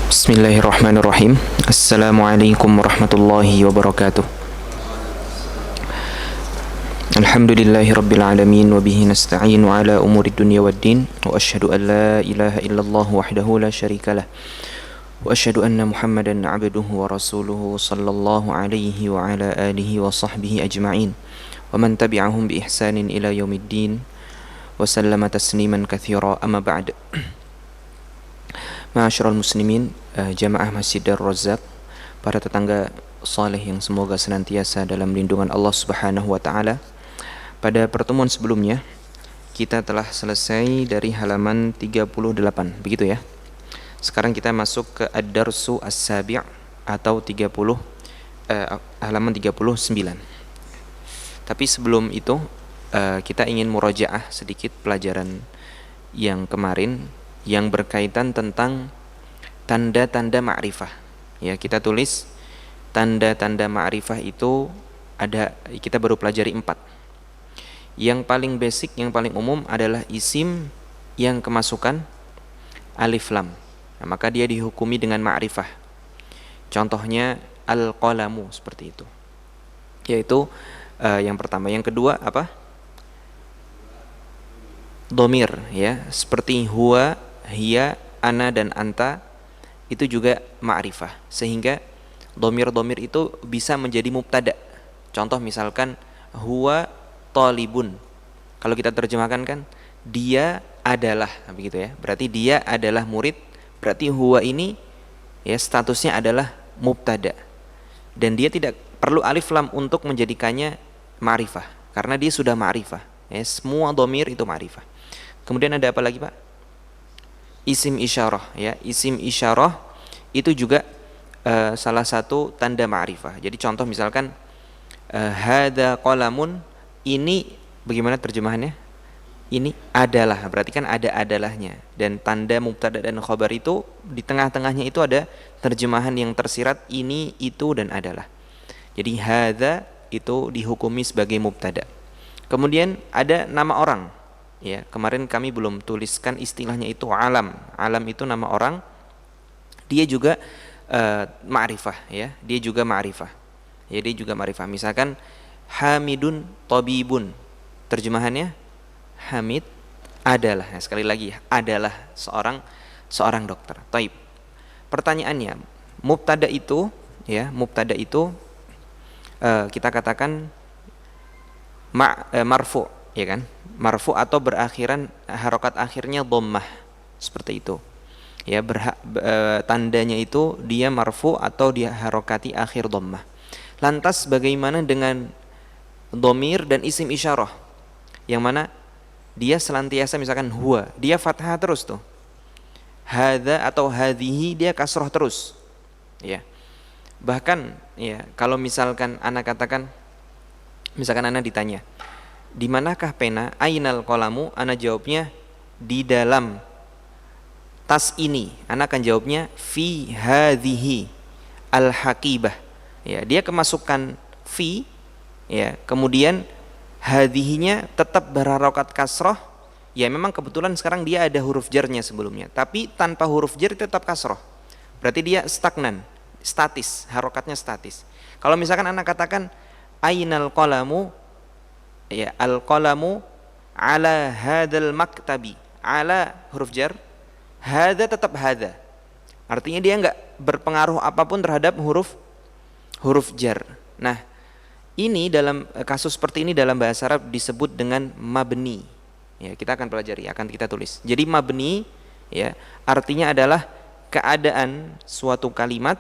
Bismillahirrahmanirrahim. Assalamualaikum warahmatullahi wabarakatuh. Alhamdulillahi rabbil alamin wa bihi nasta'inu ala umuri dunya waddin wa asyhadu an la ilaha illallah wahdahu la syarikalah wa asyhadu anna Muhammadan 'abduhu wa rasuluhu sallallahu alaihi wa ala alihi wa sahbihi ajma'in wa man tabi'ahum bi ihsanin ila yaumiddin wa sallama tasliman katsira amma ba'd. Ma'asyiral muslimin, jamaah Masjid Ar-Razzaq, para tetangga saleh yang semoga senantiasa dalam lindungan Allah Subhanahu wa taala. Pada pertemuan sebelumnya kita telah selesai dari halaman 38, begitu ya. Sekarang kita masuk ke Ad-Darsu As-Sabi' atau halaman 39. Tapi sebelum itu kita ingin murajaah sedikit pelajaran yang kemarin yang berkaitan tentang tanda-tanda ma'rifah. Ya, kita tulis tanda-tanda ma'rifah itu ada, kita baru pelajari 4. Yang paling basic, yang paling umum adalah isim yang kemasukan alif lam. Nah, maka dia dihukumi dengan ma'rifah. Contohnya al-qalamu, seperti itu. Yaitu yang pertama. Yang kedua apa? Domir, ya, seperti huwa, hiya, ana dan anta, itu juga ma'rifah, sehingga domir-domir itu bisa menjadi mubtada. Contoh misalkan huwa talibun, kalau kita terjemahkan kan dia adalah, begitu ya, berarti dia adalah murid, berarti huwa ini ya statusnya adalah mubtada dan dia tidak perlu alif lam untuk menjadikannya ma'rifah karena dia sudah ma'rifah ya, semua domir itu ma'rifah. Kemudian ada apa lagi, Pak? Isim isyarah, ya. Isim isyarah itu juga salah satu tanda ma'rifah. Jadi contoh misalkan hadza qalamun, ini bagaimana terjemahannya? Ini adalah, berarti kan ada adalahnya. Dan tanda mubtada dan khabar itu di tengah-tengahnya itu ada terjemahan yang tersirat ini, itu dan adalah. Jadi hadza itu dihukumi sebagai mubtada. Kemudian ada nama orang. Ya, kemarin kami belum tuliskan istilahnya itu alam. Alam itu nama orang. Dia juga ma'rifah, ya. Dia juga ma'rifah. Ya, dia juga ma'rifah. Misalkan Hamidun tabibun. Terjemahannya Hamid adalah, nah, sekali lagi adalah seorang dokter. Taib. Pertanyaannya, mubtada itu, ya, mubtada itu kita katakan marfu', ya kan? Marfu atau berakhiran harokat akhirnya dhammah, seperti itu ya, tandanya itu dia marfu atau dia harokati akhir dhammah. Lantas bagaimana dengan dhamir dan isim isyarah yang mana dia selantiasa, misalkan huwa, dia fathah terus tuh, hadza atau hadhihi dia kasroh terus ya. Bahkan ya, kalau misalkan anak katakan, misalkan anak ditanya di manakah pena, ainal qalamu, ana jawabnya di dalam tas ini. Ana akan jawabnya fi hadhihi al haqibah. Ya, dia kemasukan fi, ya, kemudian hadhihinya tetap berharokat kasroh. Ya, memang kebetulan sekarang dia ada huruf jarnya sebelumnya, tapi tanpa huruf jar tetap kasroh. Berarti dia stagnan, statis, harokatnya statis. Kalau misalkan anak katakan ainal qalamu, ya, al-qalamu ala hadal maktabi, ala huruf jar, hadza tetap hadza, artinya dia enggak berpengaruh apapun terhadap huruf jar. Nah, ini dalam kasus seperti ini dalam bahasa Arab disebut dengan mabni. Ya, kita akan pelajari, akan kita tulis. Jadi mabni, ya, artinya adalah keadaan suatu kalimat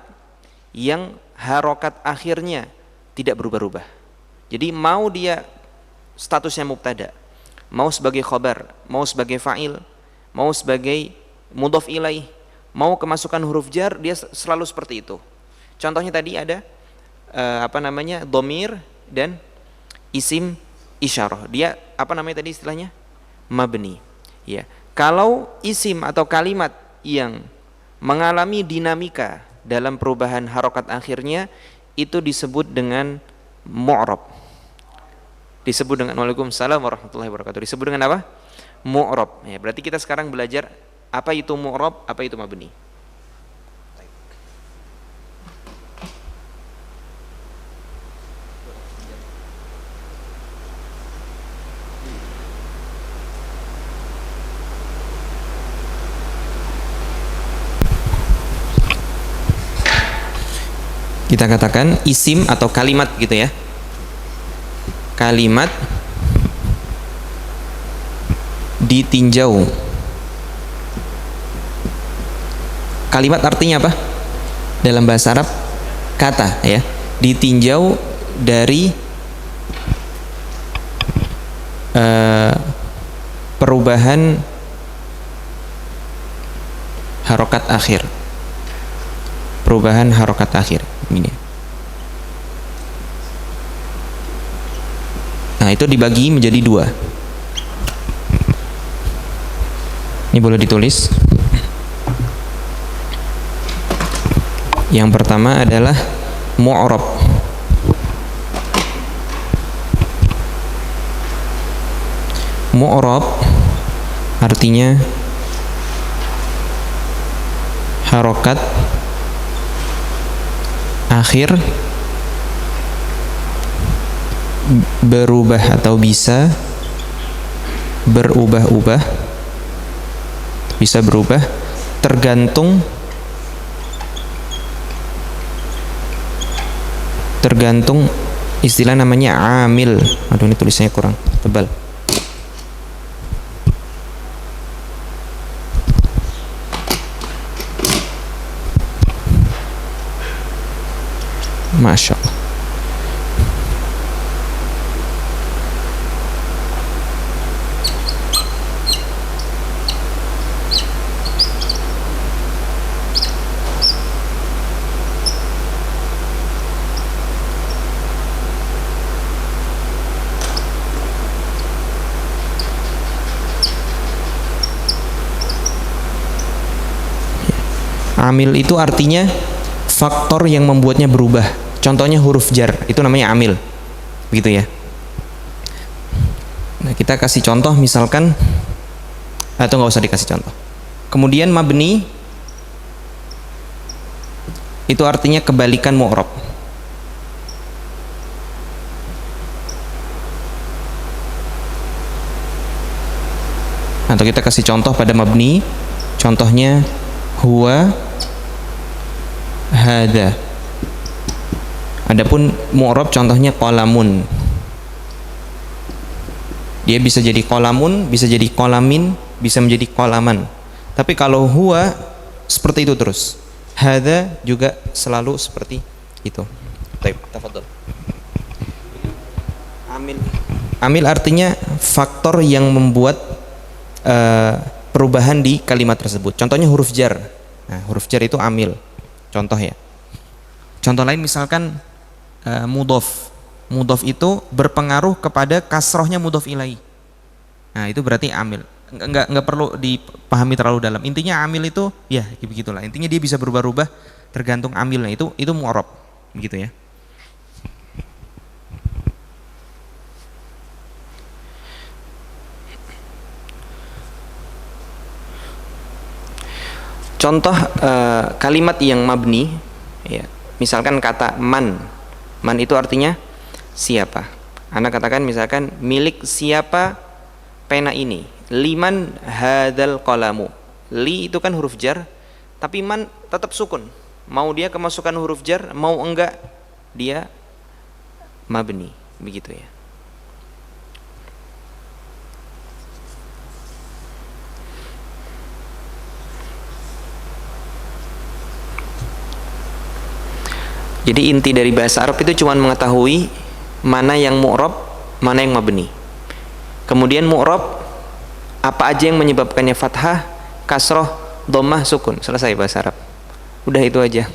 yang harokat akhirnya tidak berubah-ubah. Jadi mau dia statusnya mubtada, mau sebagai khabar, mau sebagai fa'il, mau sebagai mudhaf ilaih, mau kemasukan huruf jar, dia selalu seperti itu. Contohnya tadi ada dhamir dan isim isyarah. Dia apa namanya tadi istilahnya? Mabni. Ya. Kalau isim atau kalimat yang mengalami dinamika dalam perubahan harokat akhirnya itu disebut dengan mu'rab. Disebut dengan, waalaikumsalam warahmatullahi wabarakatuh, disebut dengan apa? Mu'rab. Ya, berarti kita sekarang belajar apa itu mu'rab, apa itu mabni. kita katakan isim atau kalimat gitu ya. Kalimat ditinjau. Kalimat artinya apa? Dalam bahasa Arab kata ya. Ditinjau dari perubahan harokat akhir. Perubahan harokat akhir ini. Nah, itu dibagi menjadi dua. Ini boleh ditulis. Yang pertama adalah mu'rab. Mu'rab artinya harokat akhir berubah atau bisa berubah-ubah, bisa berubah tergantung istilah namanya amil. Aduh, ini tulisannya kurang tebal. Masya Allah. Amil itu artinya faktor yang membuatnya berubah. Contohnya huruf jar, itu namanya amil. Begitu ya. Nah, kita kasih contoh misalkan, atau nggak usah dikasih contoh. Kemudian mabni itu artinya kebalikan mu'rab. Atau kita kasih contoh pada mabni, contohnya huwa hada. Adapun mu'rab contohnya qalamun. Dia bisa jadi qalamun, bisa jadi qalamin, bisa menjadi qalaman. Tapi kalau huwa seperti itu terus. Hada juga selalu seperti itu. Baik, tafadhol. Amil artinya faktor yang membuat perubahan di kalimat tersebut. Contohnya huruf jar. Nah, huruf jar itu amil. Contoh ya. Contoh lain misalkan mudhof. Mudhof itu berpengaruh kepada kasrohnya mudhof ilaih. Nah, itu berarti amil. Enggak perlu dipahami terlalu dalam. Intinya amil itu ya begitulah. Intinya dia bisa berubah-ubah tergantung amilnya. Itu mu'rab. Begitu ya. Contoh kalimat yang mabni ya. Misalkan kata man. Man itu artinya siapa. Anda katakan misalkan milik siapa pena ini. Liman hadzal qalamu. Li itu kan huruf jar, tapi man tetap sukun. Mau dia kemasukan huruf jar, mau enggak dia mabni, begitu ya. Jadi inti dari bahasa Arab itu cuma mengetahui mana yang mu'rab, mana yang mabni. Kemudian mu'rab apa aja yang menyebabkannya fathah, kasroh, dhammah, sukun. Selesai bahasa Arab. Udah itu aja.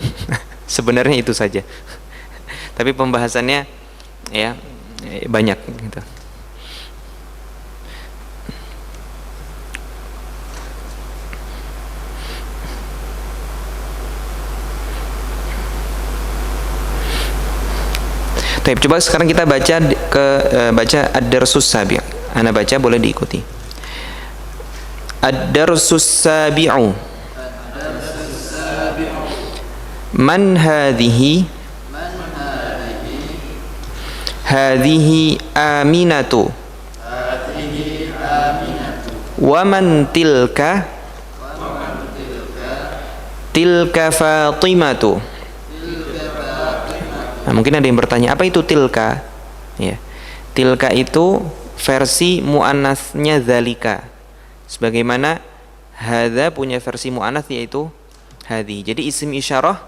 Sebenarnya itu saja. Tapi pembahasannya ya banyak gitu. Baik, coba sekarang kita baca baca ad-darsus sabi'. Ana baca, boleh diikuti. Ad-darsus sabi'u. Man hadhihi? Hadhihi aminatu. Wa man tilka? Tilka Fatimatu. Nah, mungkin ada yang bertanya, apa itu tilka? Ya. Tilka itu versi muannasnya zalika. Sebagaimana hadza punya versi muannats yaitu hadhi. Jadi isim isyarah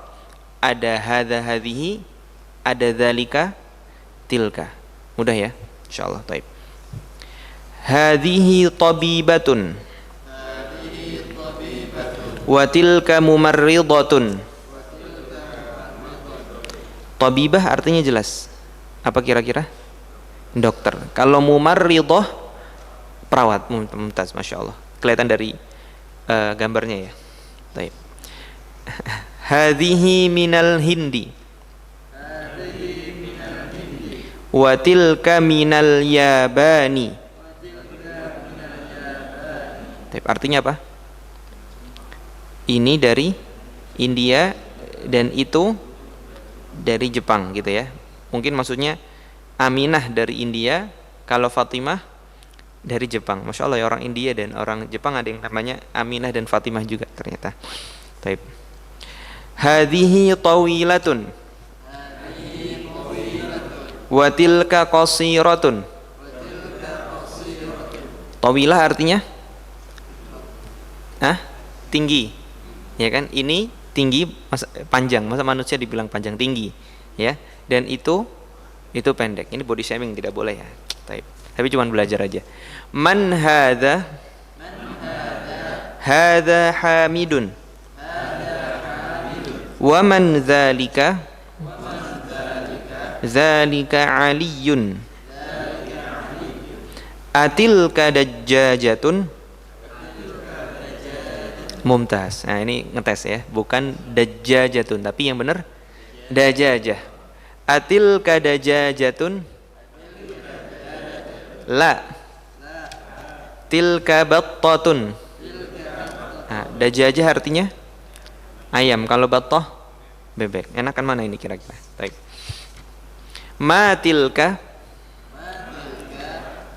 ada hadza hadhihi, ada zalika, tilka. Mudah ya? Insyaallah. Baik. Hadhihi tabibatun. Wa tilka mumarridatun. Tabibah artinya jelas. Apa kira-kira? Dokter. Kalau mumarridah perawat. Mumtaz, Masya Allah. Kelihatan dari gambarnya ya. Baik. Hadhihi minal hindi. Wa tilka minal yabani. Baik, artinya apa? Ini dari India dan itu dari Jepang gitu ya. Mungkin maksudnya Aminah dari India, kalau Fatimah dari Jepang. Masya Allah ya, orang India dan orang Jepang ada yang namanya Aminah dan Fatimah juga ternyata. Baik. Hadhihi tawilatun wa tilka qasiratun. Tawilah artinya tinggi. Ya kan? Ini tinggi, panjang. Masa manusia dibilang panjang, tinggi, ya. Dan itu pendek. Ini body shaming, tidak boleh ya. Tapi cuma belajar aja. Man hadza? Hadza Hamidun. Wa man dzalika? Dzalika Aliyun. Atilka dajjajatun. Mumtaz. Nah, ini ngetes ya, bukan dajjajatun, tapi yang benar dajajah. Atilka dajajatun. La. Tilka battatun. Nah, dajajah artinya ayam, kalau battah bebek. Enakan mana ini kira-kira? Baik. Ma tilka?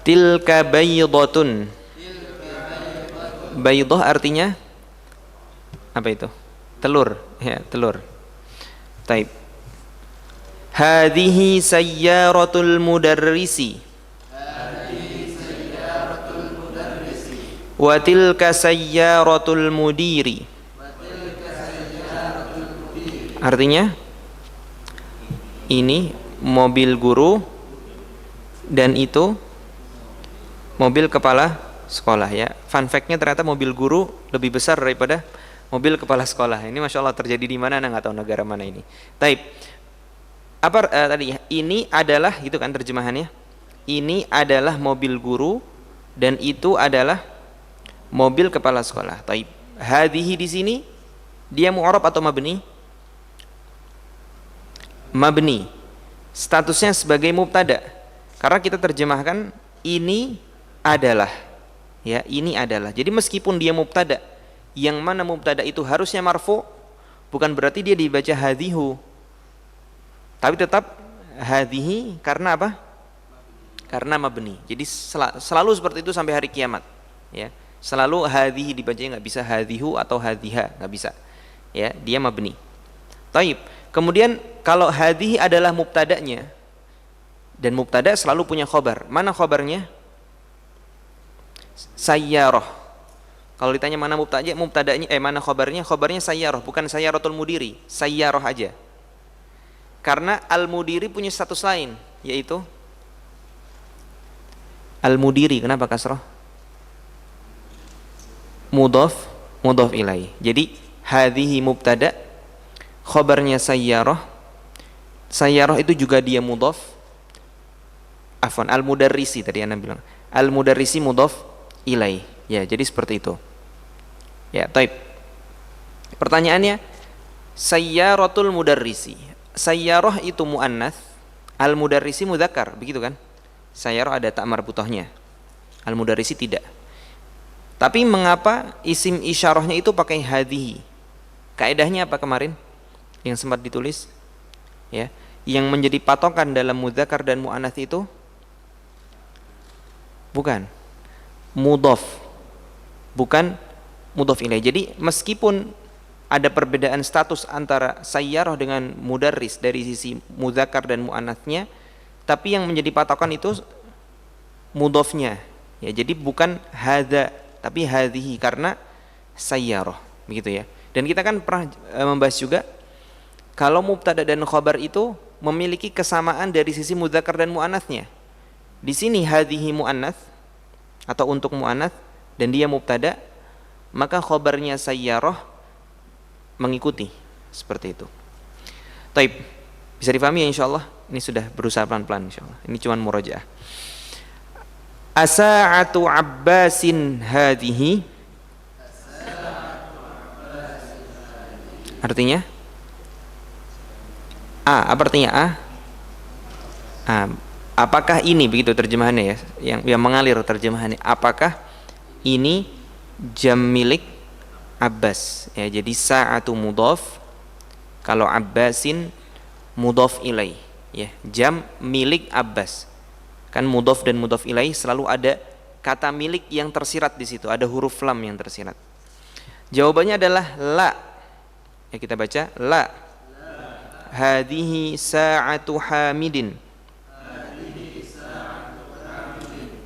Tilka baydatun. Baydah artinya apa itu? Telur, ya, telur. Taib. Hadhihi sayyaratul mudarrisi. Wa tilka sayyaratul mudiri. Artinya ini mobil guru dan itu mobil kepala sekolah ya. Fun fact-nya ternyata mobil guru lebih besar daripada mobil kepala sekolah. Ini Masya Allah terjadi di mana? Nggak tahu negara mana ini. Taib. Apa tadi? Ini adalah, gitu kan terjemahannya. Ini adalah mobil guru dan itu adalah mobil kepala sekolah. Taib. Hadhihi di sini dia mu'arab atau mabni? Mabni. Statusnya sebagai mubtada. Karena kita terjemahkan ini adalah. Ya, ini adalah. Jadi meskipun dia mubtada, yang mana mubtada itu harusnya marfu, bukan berarti dia dibaca hadhihu, tapi tetap hadhihi. Karena apa? Karena mabni. Jadi selalu seperti itu sampai hari kiamat ya. Selalu hadhihi dibacanya, nggak bisa hadhihu atau hadhiha, nggak bisa ya, dia mabni. Taib. Kemudian kalau hadhihi adalah mubtadanya, dan mubtada selalu punya khobar. Mana khobarnya? Sayyarah. Kalau ditanya mana mubtadanya, mana khobarnya? Khobarnya sayyarah, bukan sayyaratul mudiri, sayyarah aja. Karena al-mudiri punya status lain, yaitu al-mudiri. Kenapa kasrah? Mudhaf ilaih. Jadi hadhihi mubtada, khobarnya sayyarah. Sayyarah itu juga dia mudhaf. Afwan, al-mudarrisi tadi Anda bilang. Al-mudarrisi mudhaf ilaih. Ya, jadi seperti itu. Ya, taib. Pertanyaannya, sayyaratul mudarrisi. Sayyarah itu muannats, al-mudarrisi mudzakkar, begitu kan? Sayyarah ada tak marbutohnya. Al-mudarrisi tidak. Tapi mengapa isim isyarahnya itu pakai hadhihi? Kaedahnya apa kemarin yang sempat ditulis? Ya, yang menjadi patokan dalam mudzakkar dan muannats itu bukan mudhaf, bukan mudhaf ilaih. Jadi meskipun ada perbedaan status antara sayyarah dengan mudarris dari sisi mudzakkar dan muannats-nya, tapi yang menjadi patokan itu mudhofnya. Ya, jadi bukan hadza tapi hadhihi karena sayyarah, begitu ya. Dan kita kan pernah membahas juga kalau mubtada dan khabar itu memiliki kesamaan dari sisi mudzakkar dan muannats-nya. Di sini hadhihi muannats atau untuk muannats dan dia mubtada, maka khabarnya sayyarah mengikuti seperti itu. Taib, bisa difahami ya insyaallah. Ini sudah berusaha pelan-pelan insyaallah. Ini cuma murajaah. Asa'atu Abbasin hadhihi, artinya apa artinya apakah ini, begitu terjemahannya ya, yang mengalir terjemahannya, apakah ini jam milik Abbas ya. Jadi sa'atu mudhaf, kalau Abbasin mudhaf ilaih ya, jam milik Abbas. Kan mudhaf dan mudhaf ilaih selalu ada kata milik yang tersirat di situ, ada huruf lam yang tersirat. Jawabannya adalah la. Ya, kita baca la. Hadhihi sa'atu Hamidin.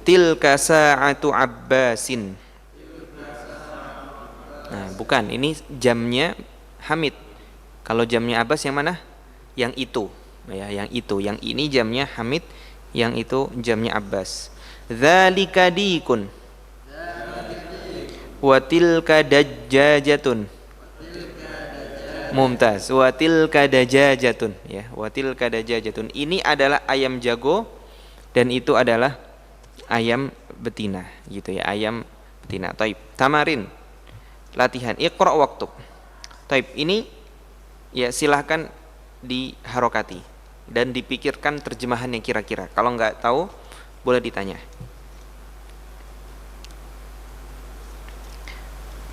Tilka sa'atu Abbasin. Nah, bukan, ini jamnya Hamid. Kalau jamnya Abbas yang mana? Yang itu. Ya, yang itu. Yang ini jamnya Hamid, yang itu jamnya Abbas. Dzalika dikun. Wa tilka dajjajatun. Mumtaz. Wa tilka dajjajatun, ya. Wa tilka dajjajatun. Ini adalah ayam jago dan itu adalah ayam betina, gitu ya. Ayam betina. Taib. Tamarin. Latihan, iqra waktu. Taib, ini ya silahkan diharokati dan dipikirkan terjemahannya kira-kira. Kalau nggak tahu boleh ditanya.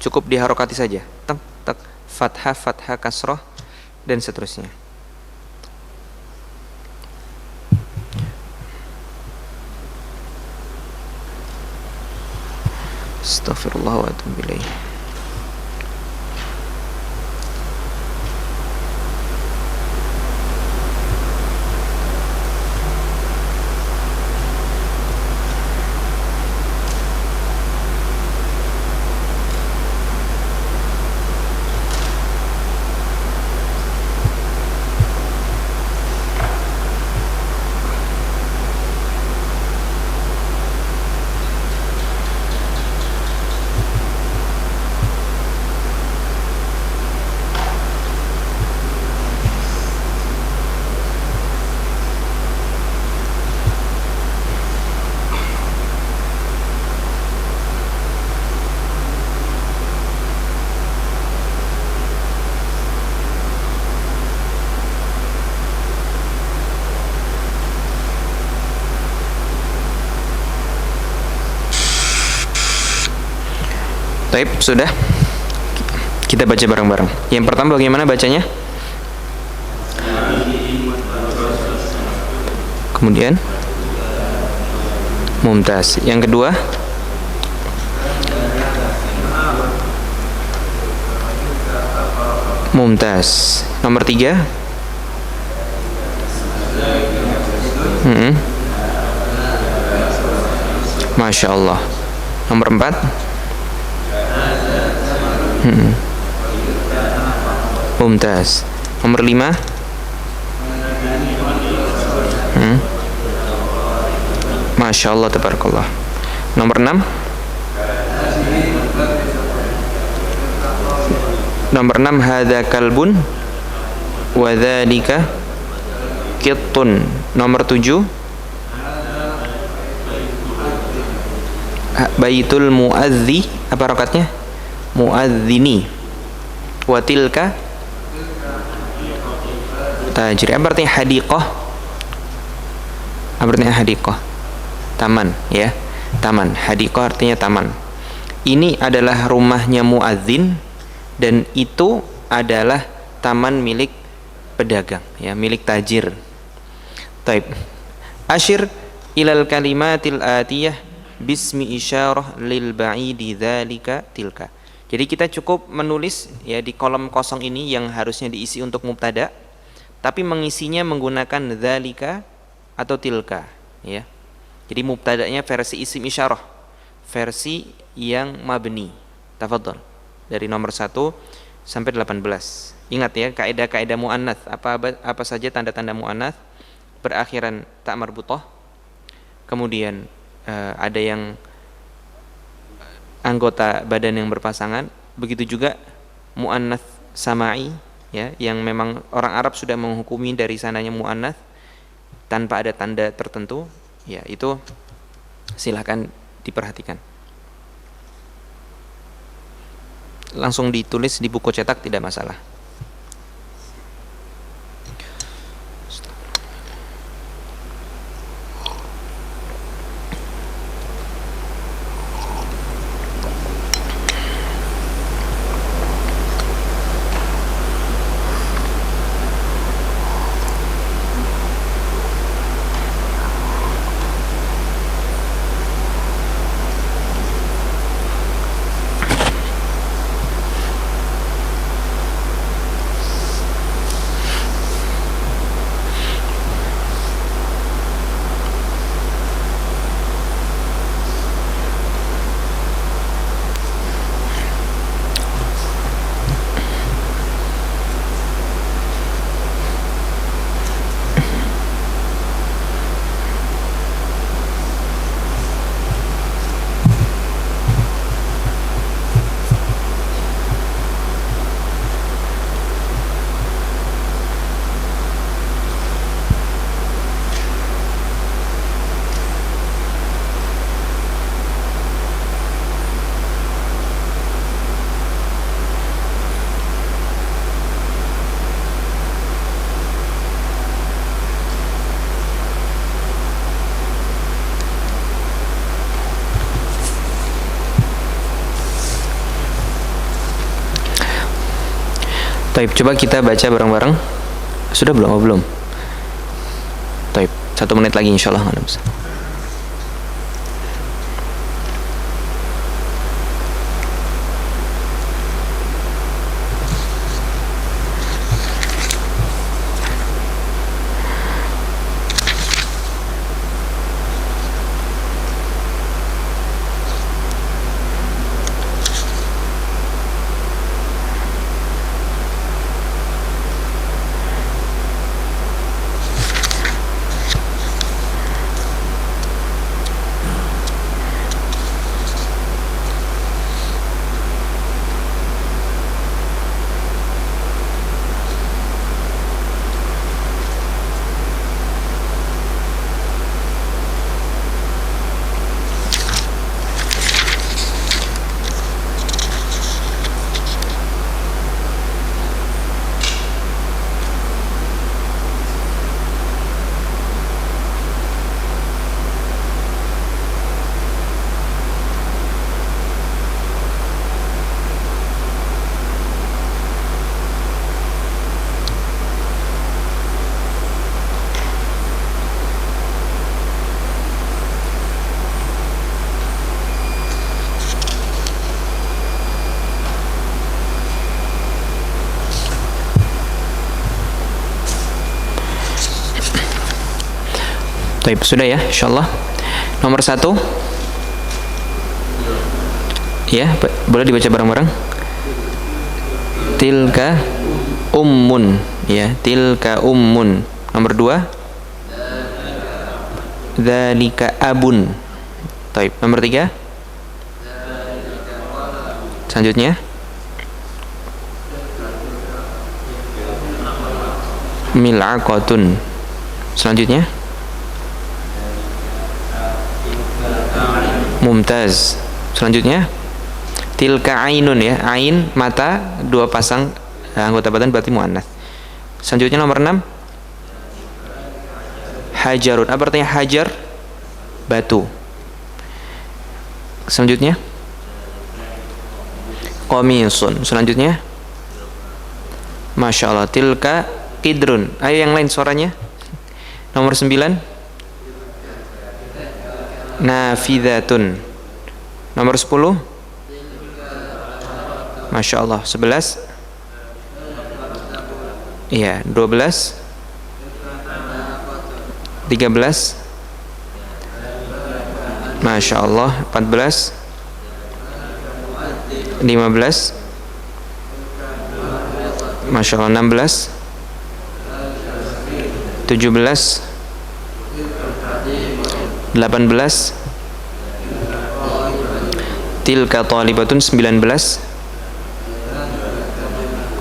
Cukup diharokati saja. Tak tak, fathah fathah kasroh dan seterusnya. Astaghfirullah wa atubu ilaih. Taib, sudah? Kita baca bareng-bareng. Yang pertama bagaimana bacanya? Kemudian Mumtaz. Yang kedua Mumtaz. Nomor 3 Masya Allah. Nomor 4 Mumtaz. Nomor 5 Masya Allah, tabarakallah. Nomor 6 hadza kalbun wa dzalika qittun. Nomor 7 baitul muadzi, apa rokatnya? Muadzini. Wa tilka tajri. Apa artinya hadiqah? Apa artinya hadiqah? Taman, ya. Taman. Hadiqah artinya taman. Ini adalah rumahnya muadzin dan itu adalah taman milik pedagang, ya, milik tajir. Taib. Asyir ilal kalimatil atiyah bismi isyarah lil ba'idi dzalika tilka. Jadi kita cukup menulis ya di kolom kosong ini yang harusnya diisi untuk mubtada, tapi mengisinya menggunakan dzalika atau tilka, ya. Jadi mubtada'nya versi isim isyarah, versi yang mabni. Tafadhol. Dari nomor 1 sampai 18. Ingat ya, kaidah-kaidah muannats, apa saja tanda-tanda muannats berakhiran ta marbutah. Kemudian ada yang anggota badan yang berpasangan, begitu juga muannats sama'i, ya, yang memang orang Arab sudah menghukumi dari sananya muannats tanpa ada tanda tertentu, ya, itu silahkan diperhatikan. Langsung ditulis di buku cetak tidak masalah. Taib, coba kita baca bareng-bareng. Sudah belum? Oh, belum. Taib, 1 menit lagi insyaallah. Taib, sudah ya insyaallah. Nomor 1, ya, boleh dibaca bareng-bareng. Tilka ummun, ya, tilka ummun. Nomor 2, dzalika abun. Taib. Nomor 3, selanjutnya mil'aqatun. Selanjutnya mumtaz. Selanjutnya tilka ainun, ya, ain mata, 2 pasang anggota badan berarti muannats. Selanjutnya nomor 6 hajarun. Apa artinya hajar? Batu. Selanjutnya qamisun. Selanjutnya Masya Allah, tilka qidrun. Ayo yang lain suaranya. Nomor 9 nafidatun. Nomor 10 Masya Allah. 11. Iya. 12. 13. Masya Allah. 14. 15. Masya Allah. 16. 17. 18. Tilka talibatun. 19.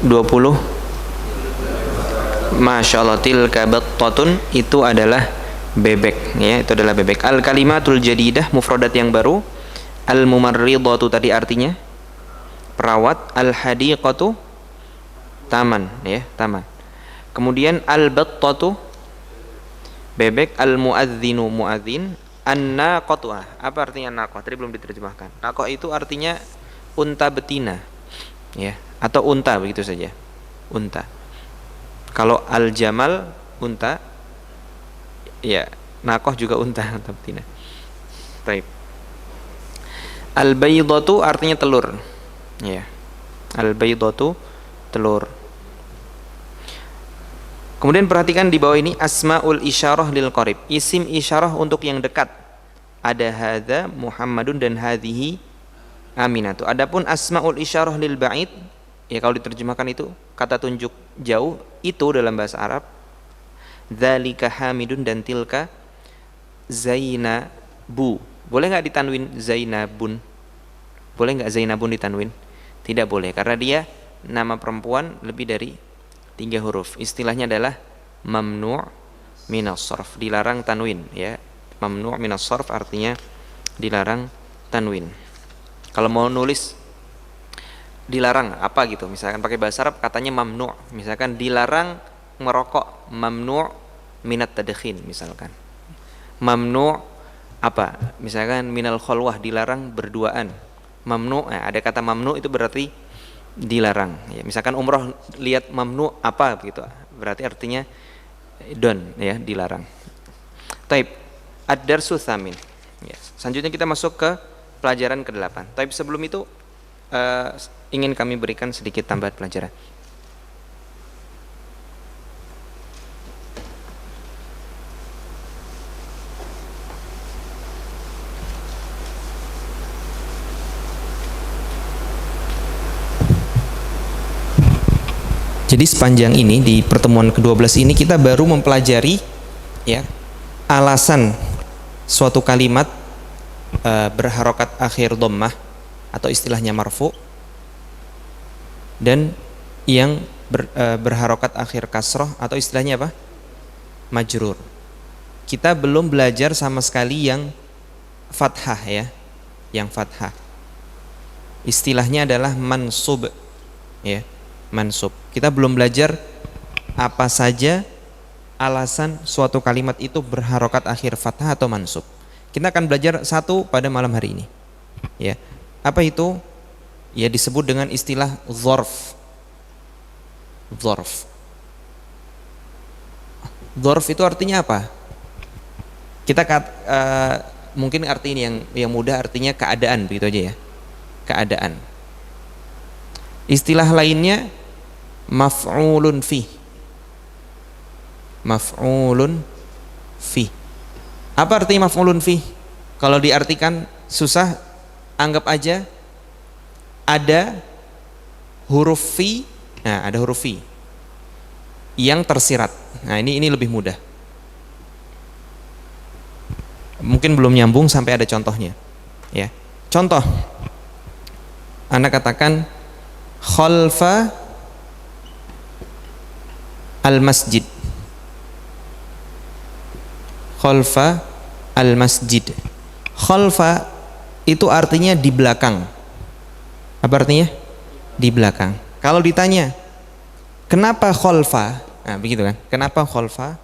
20. Masya Allah. Tilka battatun, itu adalah bebek, ya, itu adalah bebek. Al kalimatul jadidah, mufradat yang baru. Al mumarridatu tadi artinya perawat. Al hadiqatu, taman, ya, taman. Kemudian al battatu, bebek. Al muadzinu, muadzin. An naqatu, apa artinya naqah? Tadi belum diterjemahkan. Naqah itu artinya unta betina, ya, atau unta, begitu saja, unta. Kalau al jamal unta, ya, naqah juga unta atau betina. Baik. Al baydatu artinya telur, ya. Al baydatu, telur. Kemudian perhatikan di bawah ini asmaul isyarah lil qarib, isim isyarah untuk yang dekat. Ada hadza Muhammadun dan hadhihi Aminatu. Adapun asmaul isyarah lil ba'id, ya, kalau diterjemahkan itu kata tunjuk jauh, itu dalam bahasa Arab dzalika Hamidun dan tilka Zainabu. Boleh nggak ditanwin Zainabun? Boleh nggak Zainabun ditanwin? Tidak boleh, karena dia nama perempuan lebih dari 3 huruf. Istilahnya adalah mamnu' minas sarf, dilarang tanwin, ya. Mamnu' minas sarf artinya dilarang tanwin. Kalau mau nulis dilarang apa gitu, misalkan pakai bahasa Arab katanya mamnu', misalkan dilarang merokok, mamnu' minat tadkhin, misalkan. Mamnu' apa? Misalkan minal khalwah, dilarang berduaan. Mamnu', ada kata mamnu' itu berarti dilarang, ya. Misalkan umroh lihat mamnu apa begitu, berarti artinya don, ya, dilarang. Taib ad-darsu tsamin, ya. Selanjutnya kita masuk ke pelajaran ke-8. Taib sebelum itu ingin kami berikan sedikit tambahan pelajaran. Jadi sepanjang ini di pertemuan ke-12 ini kita baru mempelajari, ya, alasan suatu kalimat berharokat akhir dhammah atau istilahnya marfu, dan yang berharokat akhir kasroh atau istilahnya apa? Majrur. Kita belum belajar sama sekali yang fathah, ya, yang fathah. Istilahnya adalah mansub, ya, mansub. Kita belum belajar apa saja alasan suatu kalimat itu berharokat akhir fathah atau mansub. Kita akan belajar satu pada malam hari ini, ya. Apa itu? Ya, disebut dengan istilah dzarf. Dzarf. Dzarf itu artinya apa? Kita mungkin arti ini yang mudah, artinya keadaan, begitu aja, ya. Keadaan. Istilah lainnya maf'ulun fi. Maf'ulun fi. Apa artinya maf'ulun fi? Kalau diartikan susah, anggap aja ada huruf fi. Nah, ada huruf fi yang tersirat. Nah, ini lebih mudah. Mungkin belum nyambung sampai ada contohnya, ya. Contoh, Anda katakan khalfa al-masjid. Khalfa al-masjid. Khalfa itu artinya di belakang. Apa artinya? Di belakang. Kalau ditanya, kenapa khalfa? Nah, begitu kan? Kenapa khalfa?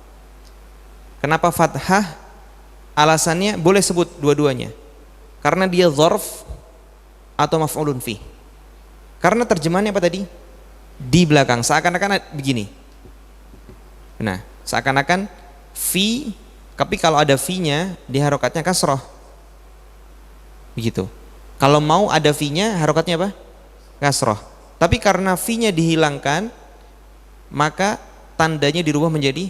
Kenapa fathah? Alasannya boleh sebut dua-duanya. Karena dia dzarf atau maf'ulun fi. Karena terjemahannya apa tadi? Di belakang. Seakan-akan begini. Nah, seakan-akan fi, tapi kalau ada fi-nya, di harokatnya kasroh. Begitu. Kalau mau ada fi-nya, harokatnya apa? Kasroh. Tapi karena fi-nya dihilangkan, maka tandanya dirubah menjadi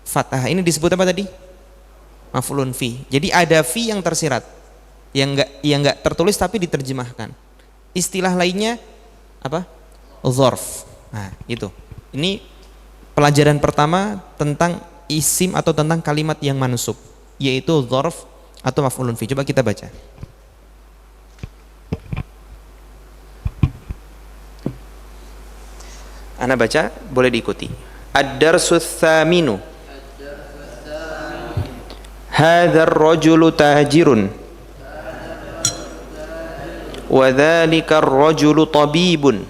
fathah. Ini disebut apa tadi? Maf'ulun fi. Jadi ada fi yang tersirat, yang enggak tertulis tapi diterjemahkan. Istilah lainnya apa? Dzarf. Nah, itu. Ini pelajaran pertama tentang isim atau tentang kalimat yang mansub, yaitu dzarf atau maf'ulun fi. Coba kita baca. Ana baca, boleh diikuti. Ad-darsus tsaminu. Hadzal rajulu tajirun. Wa dzalika ar-rajulu tabibun.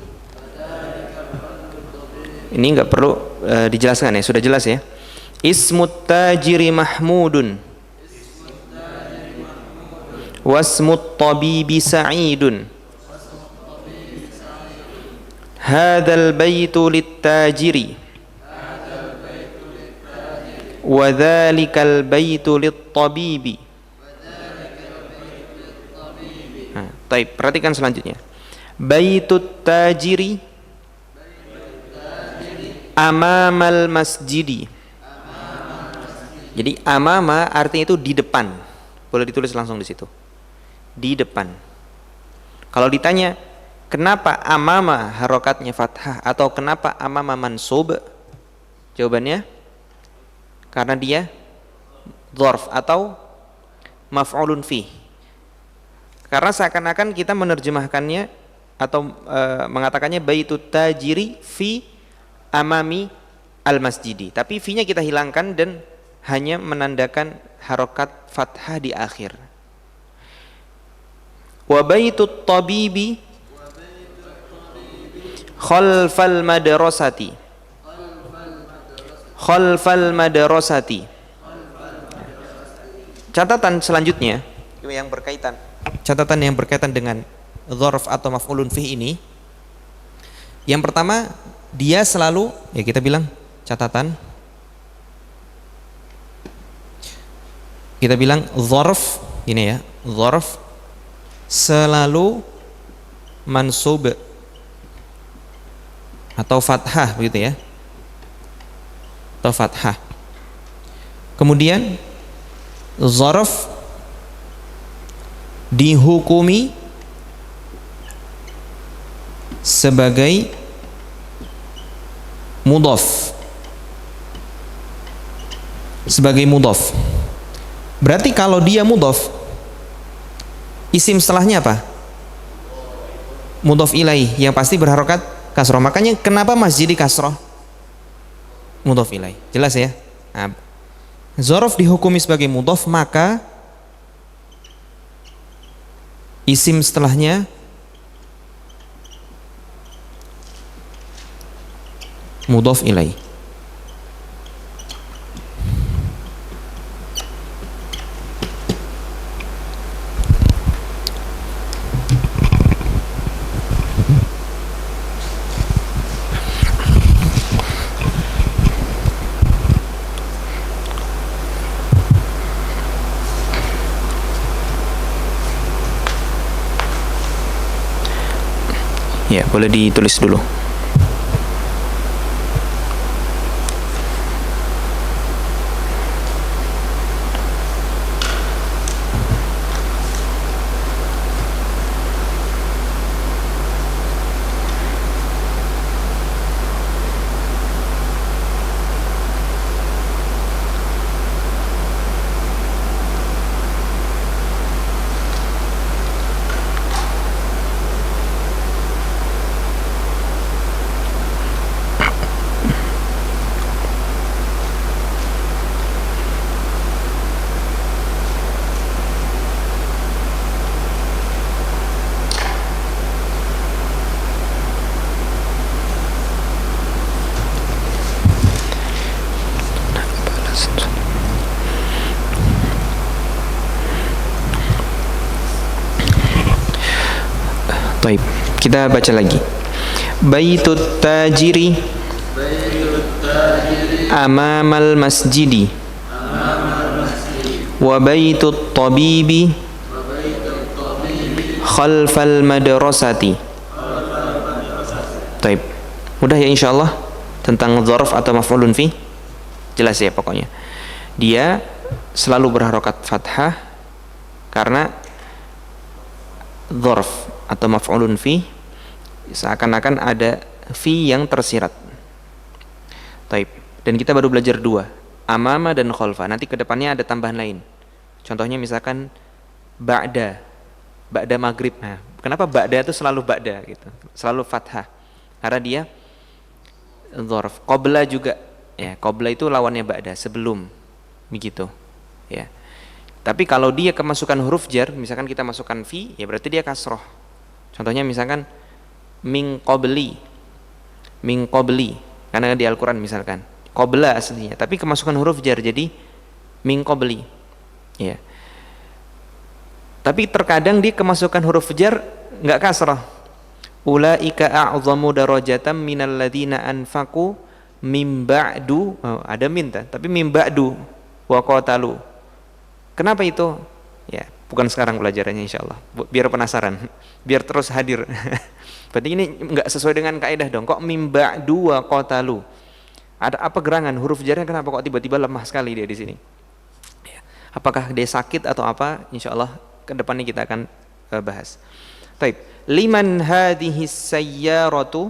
Ini enggak perlu dijelaskan ya, sudah jelas ya. Ismut tajiri mahmudun. Wasmut tabibi sa'idun. Hadzal baitu lit-tajiri. Wa dzalikal baitu lit-tabibi. Nah, baik, perhatikan selanjutnya. Baitut tajiri amamal masjidi. Jadi amama artinya itu di depan. Boleh ditulis langsung di situ. Di depan. Kalau ditanya kenapa amama harokatnya fathah atau kenapa amama mansub? Jawabannya karena dia dzarf atau maf'ulun fi. Karena seakan-akan kita menerjemahkannya atau mengatakannya baitut tajiri fi amami al-masjidi. Tapi fi-nya kita hilangkan dan hanya menandakan harokat fathah di akhir. Wa baitut tabibi khalfal madrasati. Khalfal madrasati. Catatan selanjutnya yang berkaitan. Catatan yang berkaitan dengan dzarf atau maf'ulun fi ini. Yang pertama, dia selalu, ya kita bilang catatan. Kita bilang dzarf ini ya, dzarf selalu mansub atau fathah begitu ya. Atau fathah. Kemudian dzarf dihukumi sebagai mudhaf. Sebagai mudhaf. Berarti kalau dia mudhaf, isim setelahnya apa? Mudhaf ilaih, yang pasti berharokat kasroh. Makanya kenapa masjid di kasroh? Mudhaf ilaih. Jelas ya? Nah, dzarf dihukumi sebagai mudhaf, maka isim setelahnya mudhaf ilaih. Ya, boleh ditulis dulu. Baik, kita baca lagi. Baitut tajiri amamal masjidi wa baitut tabibi khalfal madrasati. Mudah ya insyaallah tentang dzarf atau maf'ulun fi? Jelas ya pokoknya. Dia selalu berharokat fathah karena dzarf atau maf'ulun fi seakan-akan ada fi yang tersirat. Taib. Dan kita baru belajar dua, amama dan khalfa. Nanti kedepannya ada tambahan lain. Contohnya misalkan ba'da maghrib. Nah, kenapa ba'da itu selalu ba'da gitu, selalu fathah? Karena dia dzarf. Qabla juga, ya, qabla itu lawannya ba'da, sebelum, begitu, ya. Tapi kalau dia kemasukan huruf jar, misalkan kita masukkan fi, ya berarti dia kasroh. Contohnya misalkan min qabli, karena di Al-Quran misalkan qabla aslinya, tapi kemasukan huruf jar jadi min qabli, ya. Tapi terkadang dia kemasukan huruf jar nggak kasroh. Ulaika a'zamu darajatan minal ladzina anfaqu mim ba'du, ada min tapi mim ba'du wa qatalu. Kenapa itu? Ya, bukan sekarang pelajarannya insyaallah. Biar penasaran, biar terus hadir. Berarti ini nggak sesuai dengan kaidah dong. Kok mim ba'du wa qatalu? Ada apa gerangan huruf jarnya, kenapa kok tiba-tiba lemah sekali dia di sini? Ya. Apakah dia sakit atau apa? Insyaallah ke depannya kita akan bahas. Baik, liman hadhihi sayyaratu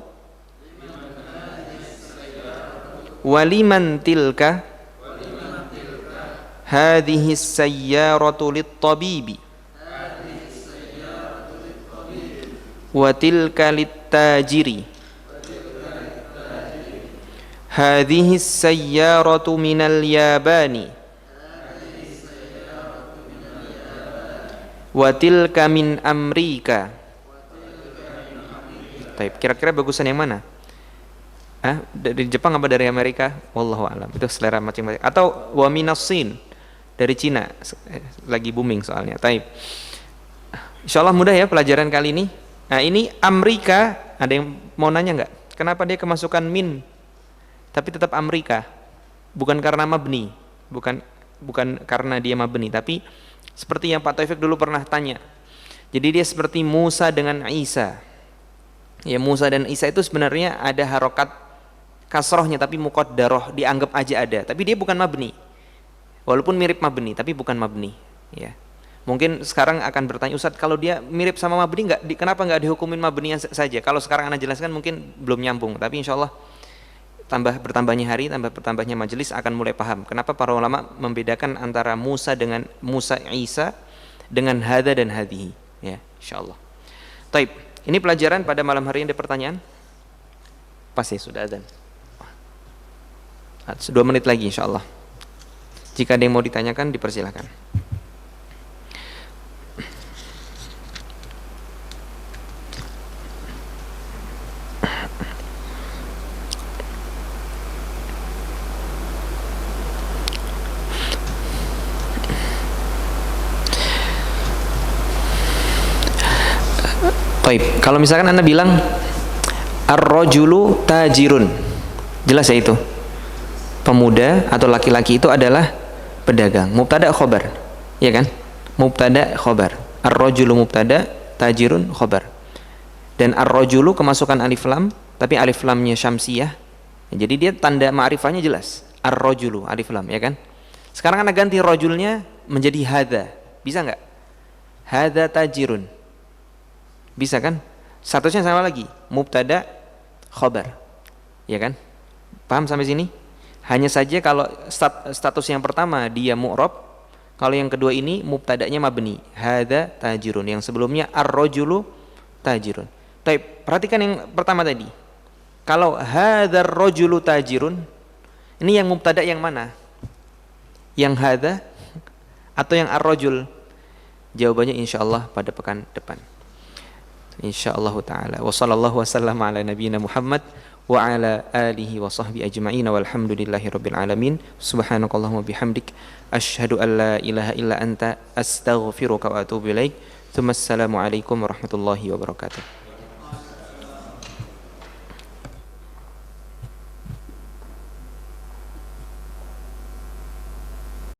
waliman tilka hadhihi sayyaratu lit-tabibi wa tilka lit-tajiri hadhihi sayyaratu minal yabani wa tilka min Amrika. Taib. Kira-kira bagusan yang mana? Dari Jepang apa dari Amerika? Wallahu a'lam. Itu selera masing-masing. Atau wa minas Sin, dari Cina. Lagi booming soalnya. Taib. Insyaallah mudah ya pelajaran kali ini. Nah, ini Amrika, ada yang mau nanya enggak? Kenapa dia kemasukan min tapi tetap Amrika? Bukan karena mabni, bukan karena dia mabni, tapi seperti yang Pak Taufik dulu pernah tanya. Jadi dia seperti Musa dengan Isa. Ya, Musa dan Isa itu sebenarnya ada harokat kasrohnya tapi muqaddarah, dianggap aja ada, tapi dia bukan mabni. Walaupun mirip mabni tapi bukan mabni, ya. Mungkin sekarang akan bertanya, Ustadz, kalau dia mirip sama mabni kenapa nggak dihukumin mabni saja? Kalau sekarang Anda jelaskan mungkin belum nyambung, tapi insyaallah bertambahnya hari, bertambahnya majelis akan mulai paham kenapa para ulama membedakan antara Musa dengan Musa Isa dengan hadza dan hadhihi, ya, insyaallah. Taib. Ini pelajaran pada malam hari ini. Ada pertanyaan? Pasti sudah azan. 2 menit lagi insyaallah. Jika ada yang mau ditanyakan dipersilakan. Baik, kalau misalkan Anda bilang ar-rajulu tajirun, jelas ya itu pemuda atau laki-laki itu adalah pedagang. Mubtada khobar, ya kan? Mubtada khobar. Ar-rajulu mubtada, tajirun khobar. Dan ar-rajulu kemasukan alif lam, tapi alif lamnya syamsiyah. Jadi dia tanda ma'rifahnya jelas. Ar-rajulu alif lam, ya kan? Sekarang Anda ganti rajulnya menjadi hadza. Bisa nggak? Hadza tajirun. Bisa kan? Statusnya sama lagi, mubtada khobar, ya kan? Paham sampai sini? Hanya saja kalau status yang pertama dia mu'rab, kalau yang kedua ini mubtadanya mabni, hadza tajirun. Yang sebelumnya ar-rajulu tajirun. Baik, perhatikan yang pertama tadi. Kalau hadzal rajulu tajirun, ini yang mubtada yang mana? Yang hadza atau yang ar-rajul? Jawabannya insyaallah pada pekan depan. Insyaallah taala. Wa sallallahu wasallam ala nabiyyina Muhammad wa ala alihi wa sahbihi ajma'in walhamdulillahirabbil alamin. Subhanakallahumma bihamdik asyhadu an la ilaha illa anta astaghfiruka wa atubu ilaik. Assalamu alaikum warahmatullahi wabarakatuh.